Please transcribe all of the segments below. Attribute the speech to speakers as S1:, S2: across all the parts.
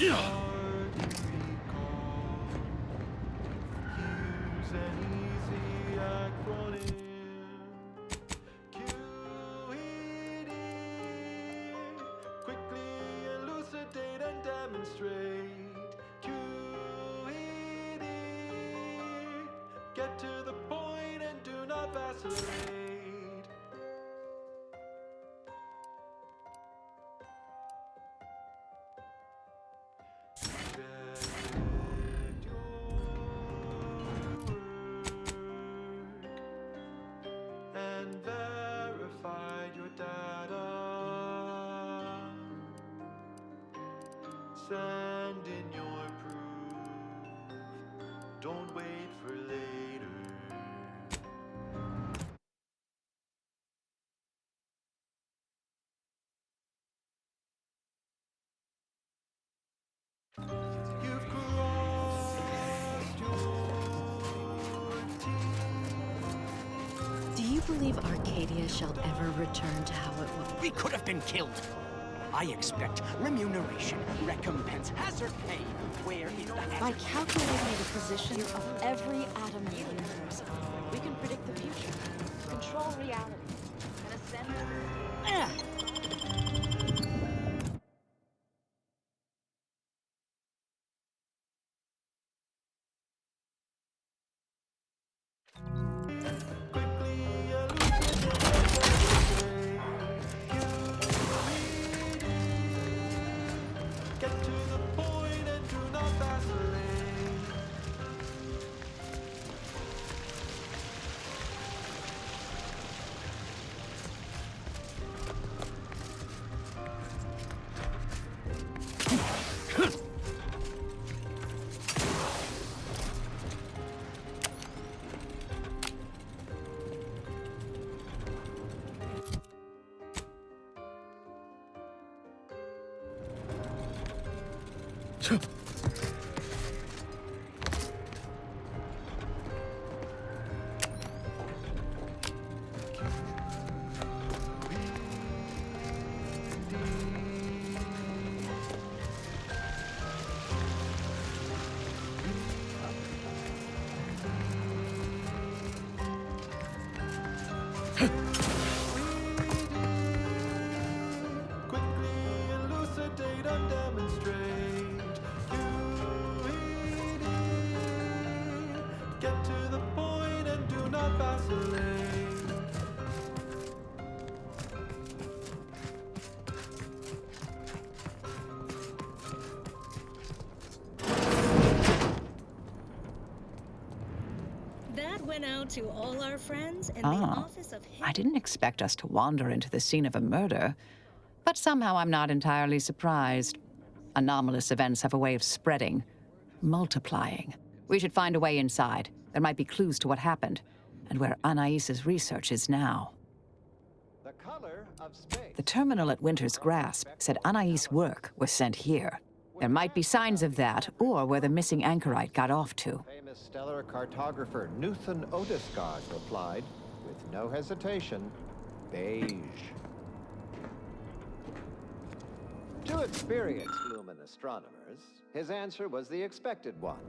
S1: Hard to recall. Here's an easy acronym. QED. Quickly elucidate and demonstrate. QED. Get to the point and do not vacillate. Check your work and verify your data. Send in your proof. Don't wait for later. You've crossed your T's.
S2: Do you believe Arcadia shall ever return to how it was?
S3: We could have been killed. I expect remuneration, recompense, hazard pay. Where is the hazard?
S2: By calculating the position of every atom in the universe, we can predict the future, control reality, and ascend.
S1: Quickly elucidate. Get to the point and do not vacillate. Quickly elucidate and demonstrate. QED. Get to the point and do not vacillate.
S4: That went out to all our friends in the office of
S5: I didn't expect us to wander into the scene of a murder, but somehow I'm not entirely surprised. Anomalous events have a way of spreading, multiplying. We should find a way inside. There might be clues to what happened, and where Anais's research is now.
S6: The color of space.
S5: The terminal at Winter's Grasp said Anais' work was sent here. There might be signs of that, or where the missing anchorite got off to.
S6: Famous stellar cartographer Newton Otisgard replied, with no hesitation, beige. To experienced lumen astronomers, his answer was the expected one.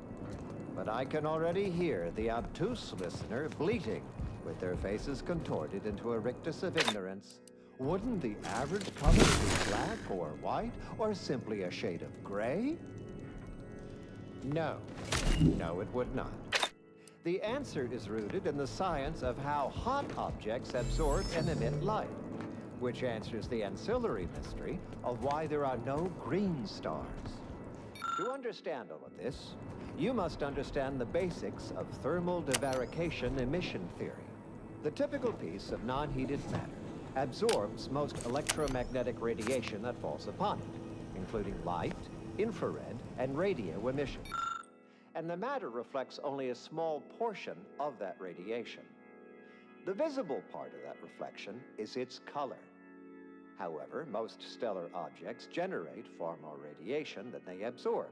S6: But I can already hear the obtuse listener bleating, with their faces contorted into a rictus of ignorance. Wouldn't the average color be black or white, or simply a shade of gray? No. No, it would not. The answer is rooted in the science of how hot objects absorb and emit light, which answers the ancillary mystery of why there are no green stars. To understand all of this, you must understand the basics of thermal divarication emission theory. The typical piece of non-heated matter absorbs most electromagnetic radiation that falls upon it, including light, infrared, and radio emissions. And the matter reflects only a small portion of that radiation. The visible part of that reflection is its color. However, most stellar objects generate far more radiation than they absorb,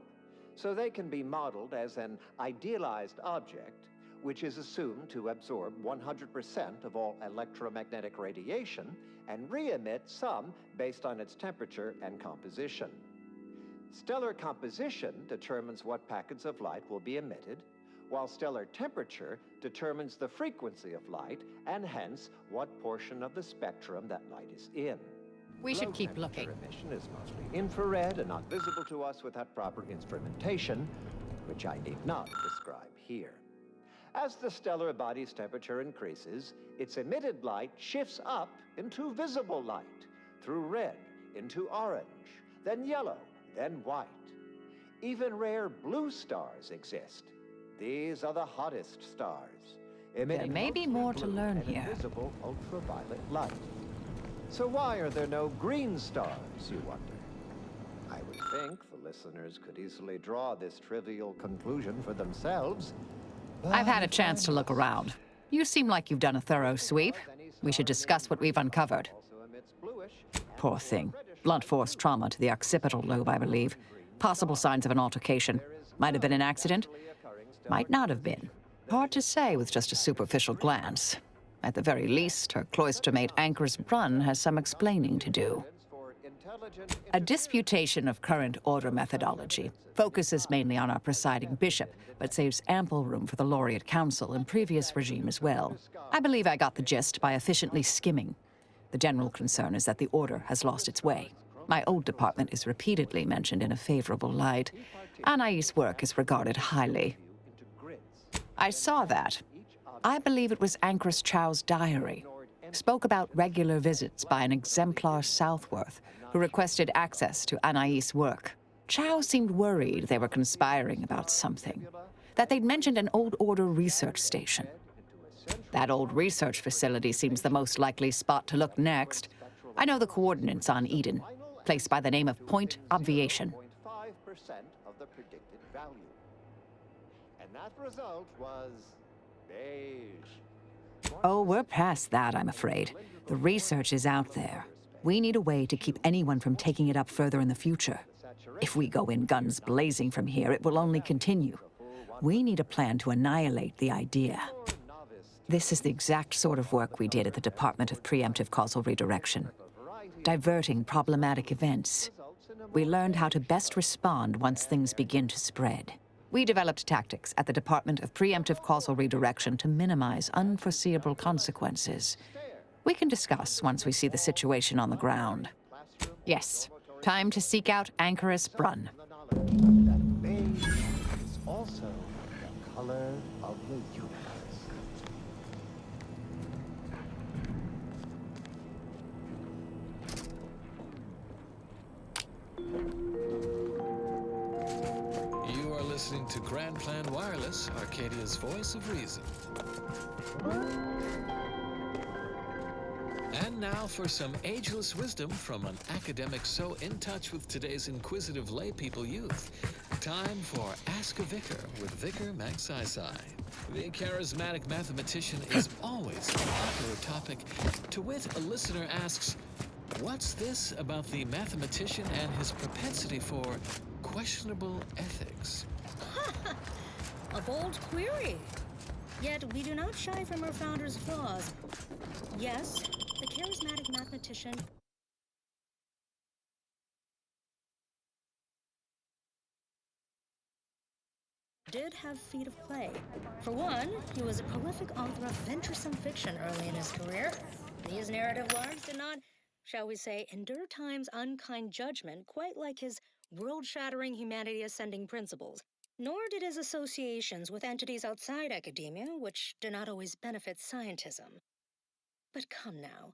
S6: so they can be modeled as an idealized object which is assumed to absorb 100% of all electromagnetic radiation and re-emit some based on its temperature and composition. Stellar composition determines what packets of light will be emitted, while stellar temperature determines the frequency of light and hence what portion of the spectrum that light is in.
S5: We should keep
S6: Low-temperature
S5: looking.
S6: emission is mostly infrared and not visible to us without proper instrumentation, which I need not describe here. As the stellar body's temperature increases, its emitted light shifts up into visible light, through red into orange, then yellow, then white. Even rare blue stars exist. These are the hottest stars, emitting
S5: may be
S6: mostly
S5: more to
S6: blue
S5: learn
S6: and
S5: here.
S6: invisible ultraviolet light. So why are there no green stars, you wonder? I would think the listeners could easily draw this trivial conclusion for themselves.
S5: I've had a chance to look around. You seem like you've done a thorough sweep. We should discuss what we've uncovered.
S6: Also emits bluish
S5: Poor thing. Blunt force trauma to the occipital lobe, I believe. Possible signs of an altercation. Might have been an accident. Might not have been. Hard to say with just a superficial glance. At the very least, her cloistermate Anchor's Brun has some explaining to do.
S6: for intelligent
S5: A disputation of current order methodology focuses mainly on our presiding bishop, but saves ample room for the laureate council and previous regime as well. I believe I got the gist by efficiently skimming. The general concern is that the order has lost its way. My old department is repeatedly mentioned in a favorable light. Anais' work is regarded highly.
S6: into grids.
S5: I saw that. I believe it was Anchoress Chow's diary. Spoke about regular visits by an exemplar Southworth, who requested access to Anais' work. Chow seemed worried they were conspiring about something. That they'd mentioned an old order research station. That old research facility seems the most likely spot to look next. I know the coordinates on Eden, place by the name of Point Obviation.
S6: 0.5% of the predicted value. And that result was beige.
S5: Oh, we're past that, I'm afraid. The research is out there. We need a way to keep anyone from taking it up further in the future. If we go in guns blazing from here, it will only continue. We need a plan to annihilate the idea. This is the exact sort of work we did at the Department of Preemptive Causal Redirection. Diverting problematic events. We learned how to best respond once things begin to spread. We developed tactics at the Department of Preemptive Causal Redirection to minimize unforeseeable consequences. We can discuss once we see the situation on the ground. Yes, time to seek out Anchoress Brun.
S6: That beige is also the color of the universe.
S7: You are listening to Grand Plan Wireless, Arcadia's voice of reason. And now for some ageless wisdom from an academic so in touch with today's inquisitive laypeople youth. Time for Ask a Vicar with Vicar Maxisai. The charismatic mathematician is always a popular topic. To wit, a listener asks, what's this about the mathematician and his propensity for questionable ethics?
S4: A bold query. Yet we do not shy from our founder's flaws. Yes, the charismatic mathematician did have feet of clay. For one, he was a prolific author of venturesome fiction early in his career. These narrative larks did not, shall we say, endure time's unkind judgment quite like his world-shattering humanity-ascending principles. Nor did his associations with entities outside academia, which did not always benefit scientism. But come now,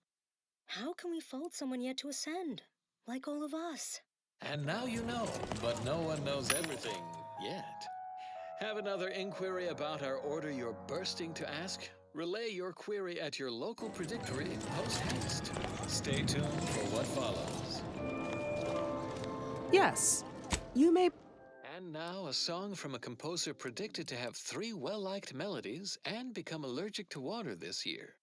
S4: how can we fault someone yet to ascend, like all of us?
S7: And now you know, but no one knows everything yet. Have another inquiry about our order you're bursting to ask? Relay your query at your local predictory post-haste. Stay tuned for what follows.
S8: Yes, you may.
S7: And now a song from a composer predicted to have 3 well-liked melodies and become allergic to water this year.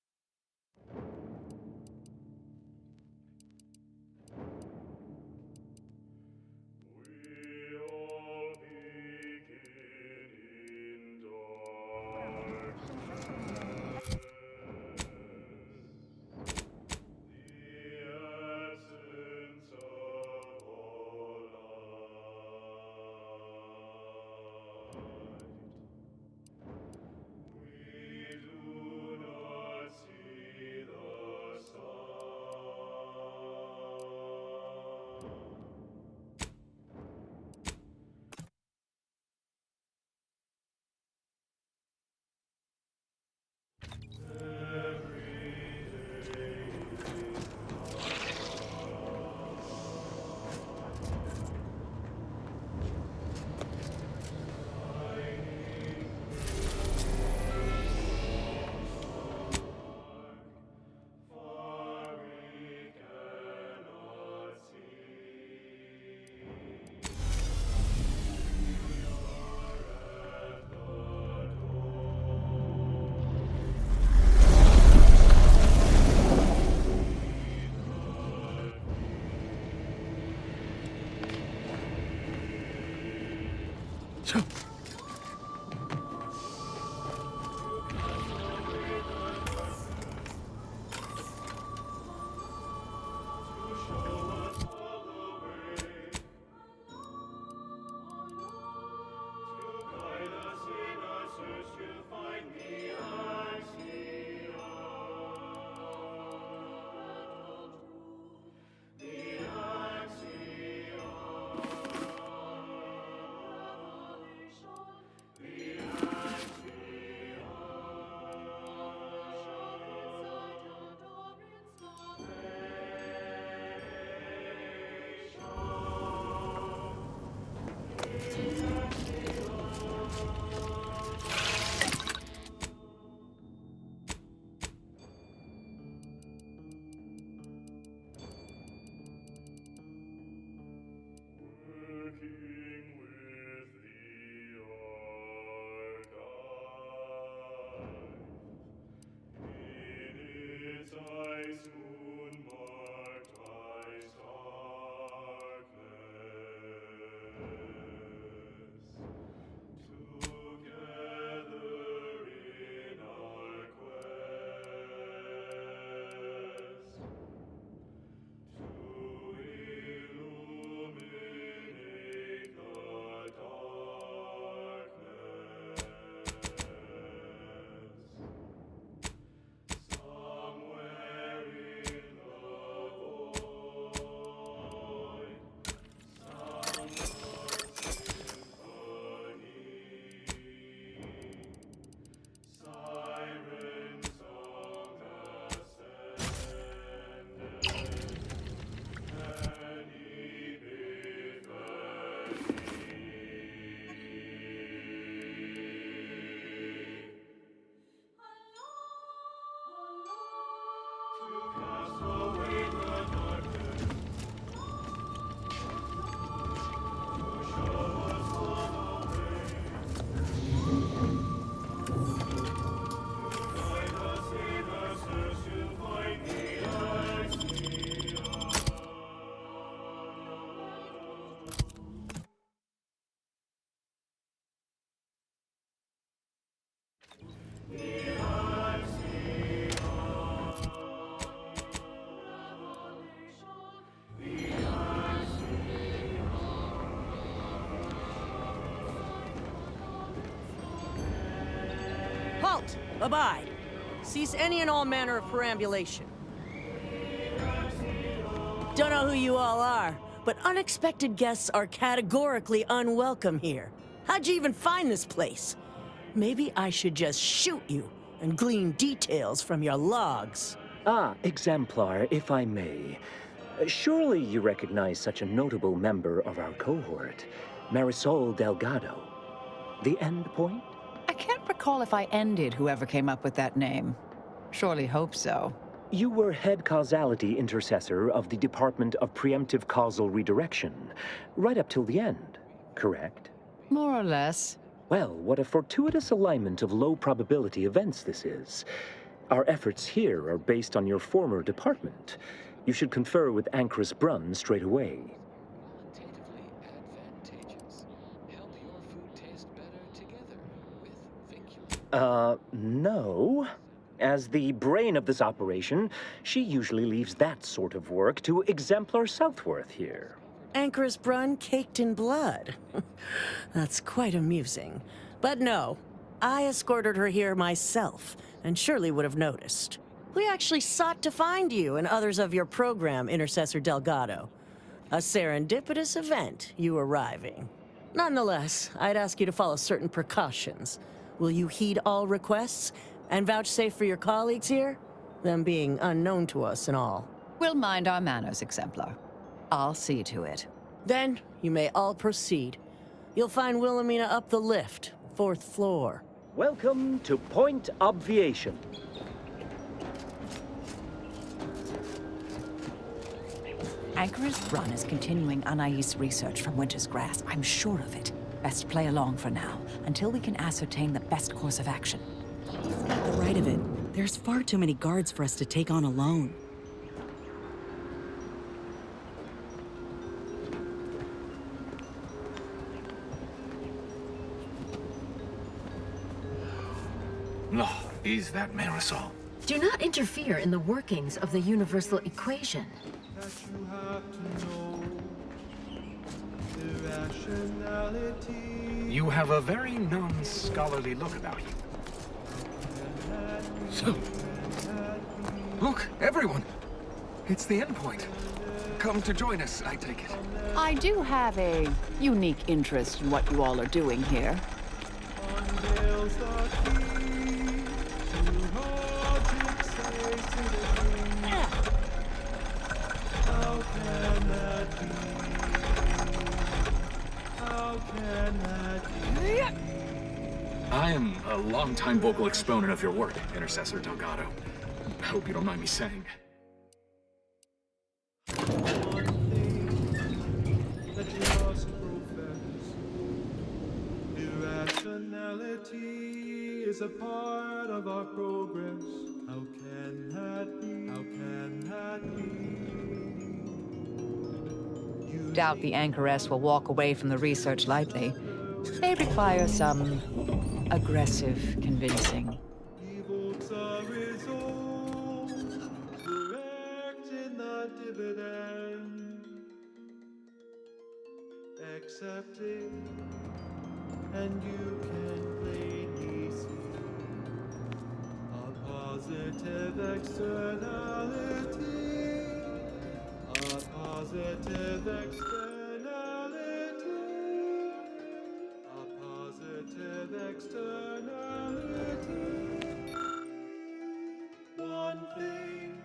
S8: Halt! Abide! Cease any and all manner of perambulation. Don't know who you all are, but unexpected guests are categorically unwelcome here. How'd you even find this place? Maybe I should just shoot you and glean details from your logs.
S9: Ah, Exemplar, if I may. Surely you recognize such a notable member of our cohort, Marisol Delgado. The Endpoint?
S5: I can't recall if I ended whoever came up with that name. Surely hope so.
S9: You were head causality intercessor of the Department of Preemptive Causal Redirection, right up till the end, correct?
S5: More or less.
S9: Well, what a fortuitous alignment of low-probability events this is. Our efforts here are based on your former department. You should confer with Anchoress Brunn straight away.
S7: Qualitatively advantageous. Help your food taste better together with Vinculum.
S9: No. As the brain of this operation, she usually leaves that sort of work to Exemplar Southworth here.
S8: Anchoress Brunn caked in blood. That's quite amusing. But no, I escorted her here myself, and surely would have noticed. We actually sought to find you and others of your program, Intercessor Delgado. A serendipitous event, you arriving. Nonetheless, I'd ask you to follow certain precautions. Will you heed all requests, and vouchsafe for your colleagues here? Them being unknown to us and all.
S5: We'll mind our manners, Exemplar. I'll see to it.
S8: Then, you may all proceed. You'll find Wilhelmina up the lift, 4th floor.
S9: Welcome to Point Obviation.
S5: Anchoress Brunn is continuing Anais' research from Winter's Grass. I'm sure of it. Best play along for now, until we can ascertain the best course of action.
S10: He's got the right of it. There's far too many guards for us to take on alone.
S11: Oh, is that Marisol?
S12: Do not interfere in the workings of the universal equation.
S1: That you have to know irrationality.
S11: You have a very non-scholarly look about you. So, look, everyone! It's the Endpoint. Come to join us, I take it.
S5: I do have a unique interest in what you all are doing here.
S1: Unveils the key to logic's safety. How can that be? How can that be?
S11: I am a longtime vocal exponent of your work, Intercessor Delgado. I hope you don't mind me saying.
S1: One thing that you must profess. Irrationality is a part of our progress. How can that be? How can that be?
S5: Doubt the Anchoress will walk away from the research lightly. May require some aggressive convincing.
S1: Evokes a result, correct in the dividend. Accept it, and you can plainly see a positive externality. A positive externality. A positive externality. One thing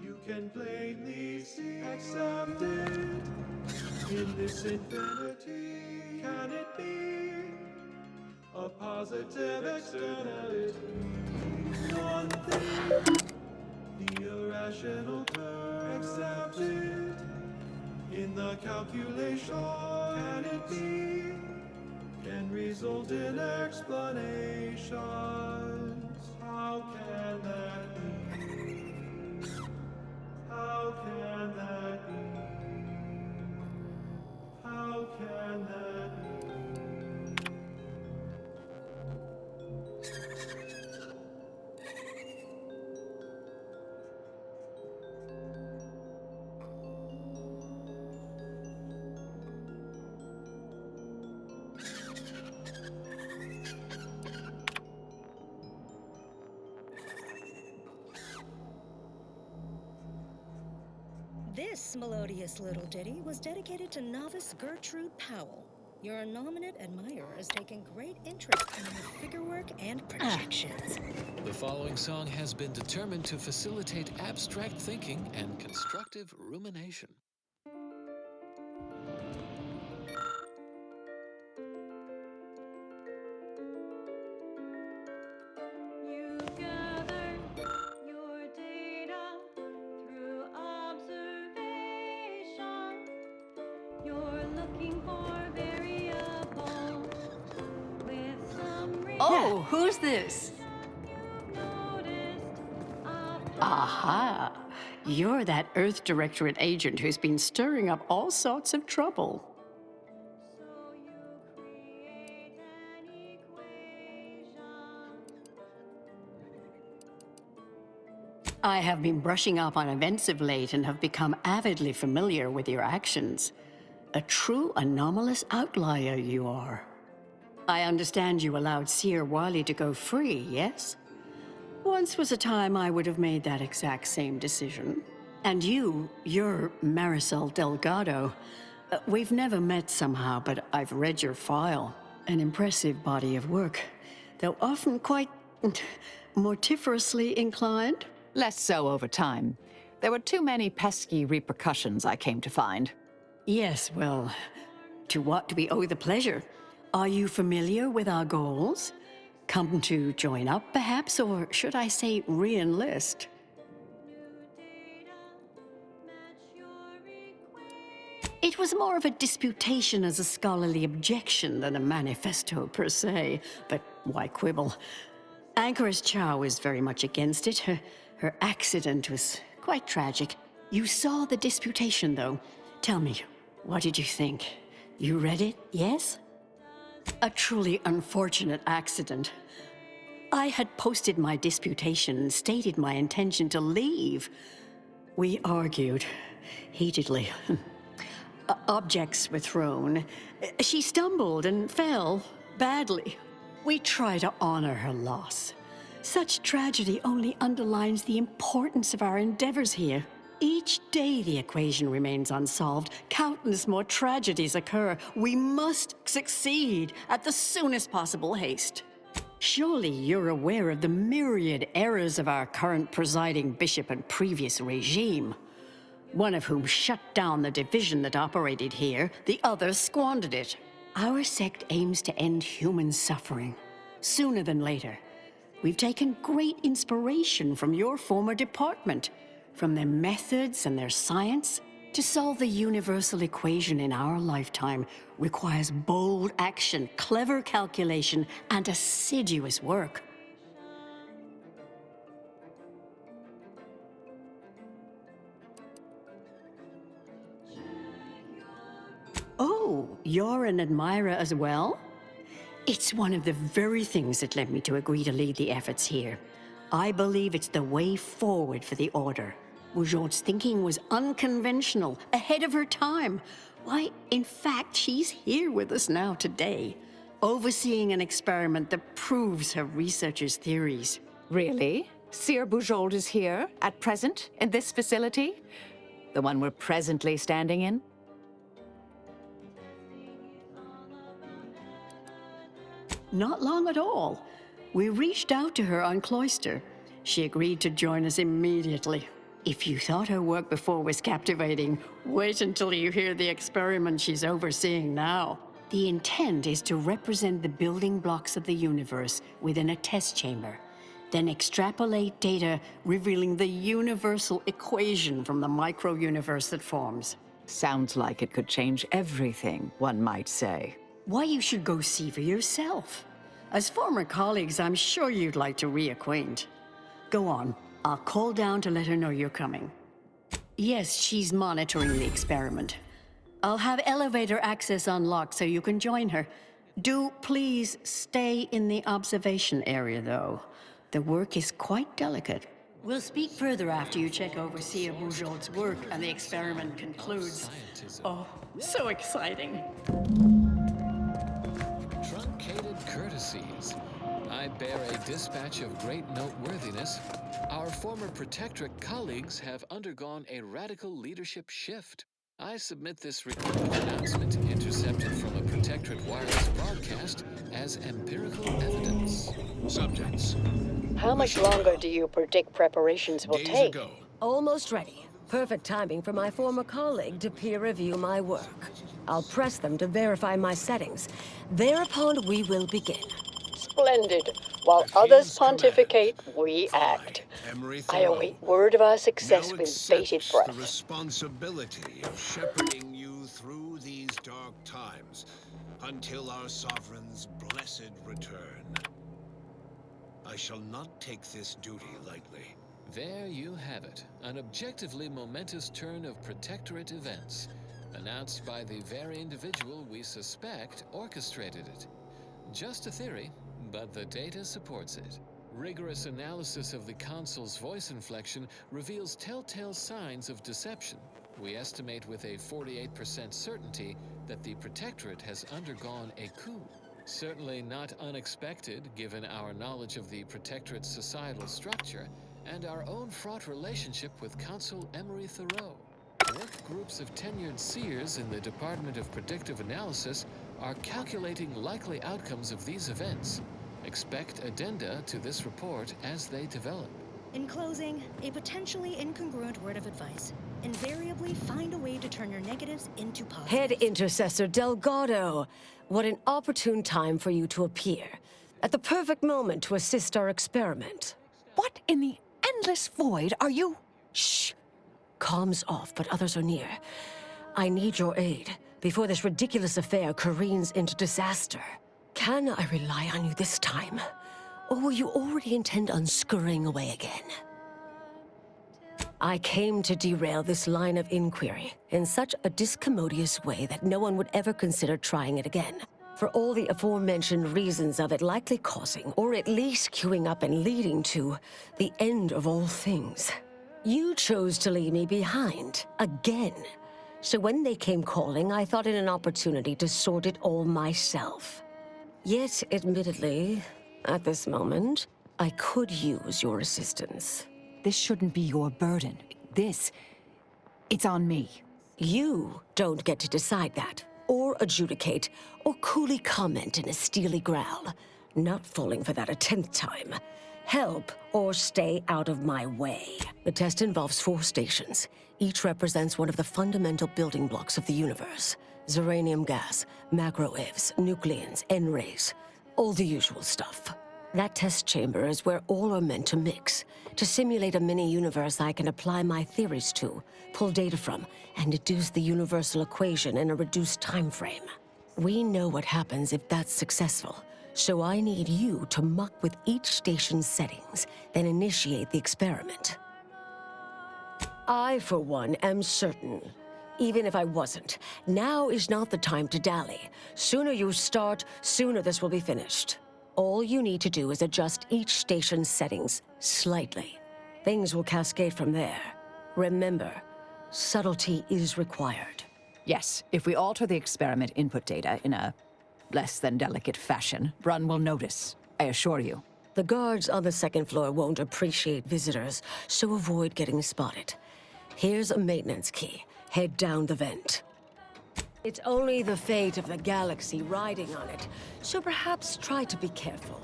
S1: you can plainly see. Accept it. In this infinity, can it be a positive externality? One thing, the irrational term, accept it. In the calculation, can it be? Can result in explanations. How can that be? How can that be? How can that be?
S4: This melodious little ditty was dedicated to novice Gertrude Powell. Your nominate admirer is taking great interest in your figure work and projections.
S7: The following song has been determined to facilitate abstract thinking and constructive rumination.
S13: You gather your data through observation. You're looking for variables with some
S14: Oh, who's this? Aha! You're that Earth Directorate agent who's been stirring up all sorts of trouble. I have been brushing up on events of late and have become avidly familiar with your actions. A true anomalous outlier you are. I understand you allowed Seer Wily to go free, yes? Once was a time I would have made that exact same decision. And you're Marisol Delgado. We've never met somehow, but I've read your file. An impressive body of work, though often quite mortiferously inclined.
S5: Less so over time. There were too many pesky repercussions, I came to find.
S14: Yes, well, to what do we owe the pleasure? Are you familiar with our goals? Come to join up, perhaps, or should I say re-enlist? It was more of a disputation as a scholarly objection than a manifesto per se, but why quibble? Anchoress Chow is very much against it. Her accident was quite tragic. You saw the disputation, though. Tell me, what did you think? You read it, yes? A truly unfortunate accident. I had posted my disputation and stated my intention to leave. We argued heatedly. Objects were thrown. She stumbled and fell badly. We try to honor her loss. Such tragedy only underlines the importance of our endeavors here. Each day the equation remains unsolved, countless more tragedies occur. We must succeed at the soonest possible haste. Surely you're aware of the myriad errors of our current presiding bishop and previous regime. One of whom shut down the division that operated here, the other squandered it. Our sect aims to end human suffering, sooner than later. We've taken great inspiration from your former department, from their methods and their science. To solve the universal equation in our lifetime requires bold action, clever calculation, and assiduous work. Oh, you're an admirer as well? It's one of the very things that led me to agree to lead the efforts here. I believe it's the way forward for the Order. Bujold's thinking was unconventional, ahead of her time. Why, in fact, she's here with us now today, overseeing an experiment that proves her researchers' theories.
S5: Really? Seer Bujold is here, at present, in this facility? The one we're presently standing in?
S14: Not long at all. We reached out to her on Cloister. She agreed to join us immediately. If you thought her work before was captivating, wait until you hear the experiment she's overseeing now. The intent is to represent the building blocks of the universe within a test chamber, then extrapolate data revealing the universal equation from the micro-universe that forms.
S5: Sounds like it could change everything, one might say.
S14: Why, you should go see for yourself. As former colleagues, I'm sure you'd like to reacquaint. Go on. I'll call down to let her know you're coming. Yes, she's monitoring the experiment. I'll have elevator access unlocked so you can join her. Do please stay in the observation area, though. The work is quite delicate. We'll speak further after you check over Seer Bujold's work and the experiment concludes. Oh, so exciting.
S7: Truncated courtesies. I bear a dispatch of great noteworthiness. Our former Protectorate colleagues have undergone a radical leadership shift. I submit this recorded announcement intercepted from a Protectorate wireless broadcast as empirical evidence.
S15: Subjects.
S16: How much longer do you predict preparations will take?
S15: Ago.
S17: Almost ready. Perfect timing for my former colleague to peer review my work. I'll press them to verify my settings. Thereupon, we will begin.
S16: Splendid. While others pontificate, we act. I await word of our success with bated breath.
S15: The responsibility of shepherding you through these dark times until our sovereign's blessed return. I shall not take this duty lightly.
S7: There you have it, an objectively momentous turn of Protectorate events, announced by the very individual we suspect orchestrated it. Just a theory, but the data supports it. Rigorous analysis of the console's voice inflection reveals telltale signs of deception. We estimate with a 48% certainty that the Protectorate has undergone a coup. Certainly not unexpected, given our knowledge of the Protectorate's societal structure and our own fraught relationship with Consul Emery Thoreau. Work groups of tenured seers in the Department of Predictive Analysis are calculating likely outcomes of these events. Expect addenda to this report as they develop.
S4: In closing, a potentially incongruent word of advice. Invariably find a way to turn your negatives into positives.
S17: Head Intercessor Delgado, what an opportune time for you to appear. At the perfect moment to assist our experiment.
S5: What in the endless void are you?
S17: Shh. Comms off, but others are near. I need your aid before this ridiculous affair careens into disaster. Can I rely on you this time? Or will you already intend on scurrying away again? I came to derail this line of inquiry in such a discommodious way that no one would ever consider trying it again. For all the aforementioned reasons of it likely causing, or at least queuing up and leading to, the end of all things. You chose to leave me behind, again. So when they came calling, I thought it an opportunity to sort it all myself. Yet, admittedly, at this moment, I could use your assistance.
S5: This shouldn't be your burden. It's on me.
S17: You don't get to decide that, or adjudicate, or coolly comment in a steely growl. Not falling for that a 10th time. Help or stay out of my way. The test involves 4 stations. Each represents one of the fundamental building blocks of the universe. Zeranium gas, macro-ivs, nucleons, N-rays. All the usual stuff. That test chamber is where all are meant to mix. To simulate a mini-universe I can apply my theories to, pull data from, and deduce the universal equation in a reduced time frame. We know what happens if that's successful, so I need you to muck with each station's settings, then initiate the experiment. I, for one, am certain. Even if I wasn't, now is not the time to dally. Sooner you start, sooner this will be finished. All you need to do is adjust each station's settings slightly. Things will cascade from there. Remember, subtlety is required.
S5: Yes, if we alter the experiment input data in a less than delicate fashion, Brun will notice, I assure you.
S17: The guards on the 2nd floor won't appreciate visitors, so avoid getting spotted. Here's a maintenance key. Head down the vent. It's only the fate of the galaxy riding on it, so perhaps try to be careful.